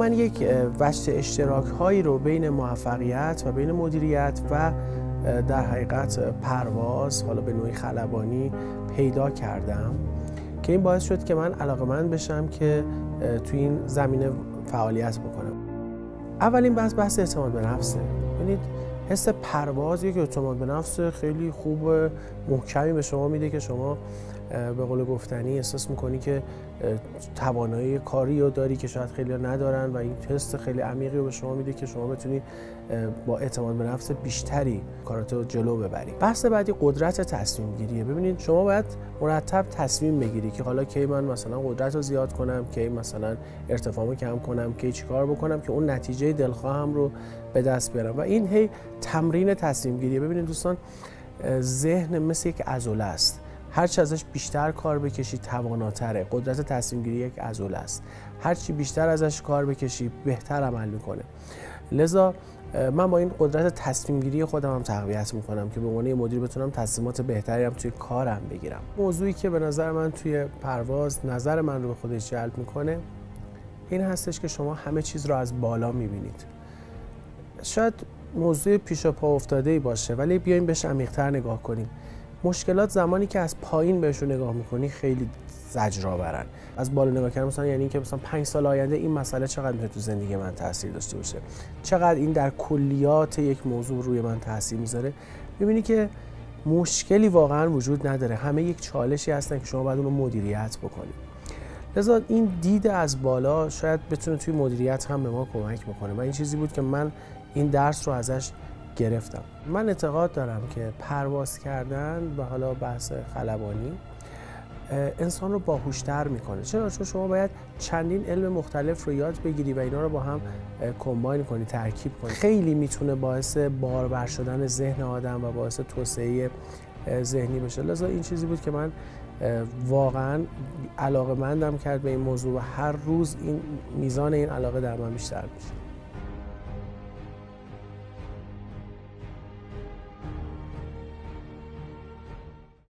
من یک وجه اشتراک هایی رو بین موفقیت و بین مدیریت و در حقیقت پرواز، حالا به نوعی خلبانی، پیدا کردم که این باعث شد که من علاقه‌مند بشم که تو این زمینه فعالیت بکنم. اولین بحث اعتماد به نفسه. ببینید حس پرواز یک اعتماد به نفس خیلی خوب محکمی به شما میده که شما به قول گفتنی احساس میکنی که توانایی کاری رو داری که شاید خیلی ندارن و این حس خیلی عمیقی رو به شما میده که شما بتونی با اعتماد به نفس بیشتری کاراتو جلو ببری. بحث بعدی قدرت تصمیم گیریه. ببینید شما باید مرتب تصمیم بگیری که حالا کی من مثلا قدرت رو زیاد کنم، کی مثلا ارتفاعمو کم کنم، کی چیکار بکنم که اون نتیجه دلخواهم رو به دست بیارم و این هی تمرین تصمیم گیریه. ببینید دوستان، ذهن مثل یک عضله است. هرچی ازش بیشتر کار بکشی تواناتره. قدرت تصمیم گیری یک عضله است. هرچی بیشتر ازش کار بکشی بهتر عمل میکنه. لذا من با این قدرت تصمیم گیری خودم هم تقویت میکنم که به عنوان مدیر بتونم تصمیمات بهتری هم توی کارم بگیرم. موضوعی که به نظر من توی پرواز نظر من رو به خودش جلب میکنه این هستش که شما همه چیز رو از بالا میبینید. شاید موضوع پیش پا افتاده‌ای باشه ولی بیایم بهش عمیق‌تر نگاه کنیم. مشکلات زمانی که از پایین بهشون نگاه میکنی خیلی زجرآورن. از بالا نگاه کردن مثلا یعنی اینکه مثلا 5 سال آینده این مسئله چقدر میتونه تو زندگی من تاثیر داشته باشه، چقدر این در کلیات یک موضوع روی من تاثیر میذاره. میبینی که مشکلی واقعا وجود نداره، همه یک چالشی هستن که شما باید اون رو مدیریت بکنید. لذا این دید از بالا شاید بتونه توی مدیریت هم به ما کمک بکنه و این چیزی بود که من این درس رو ازش گرفتم. من اعتقاد دارم که پرواز کردن و حالا بحث خلبانی انسان رو باهوشتر میکنه. چرا؟ چون شما باید چندین علم مختلف رو یاد بگیری و اینا رو با هم کمباین کنی، ترکیب کنی. خیلی میتونه باعث بارور شدن ذهن آدم و باعث توسعه ذهنی بشه. لذا این چیزی بود که من واقعا علاقه‌مندم کرد به این موضوع و هر روز این میزان این علاقه در من بیشتر میشه.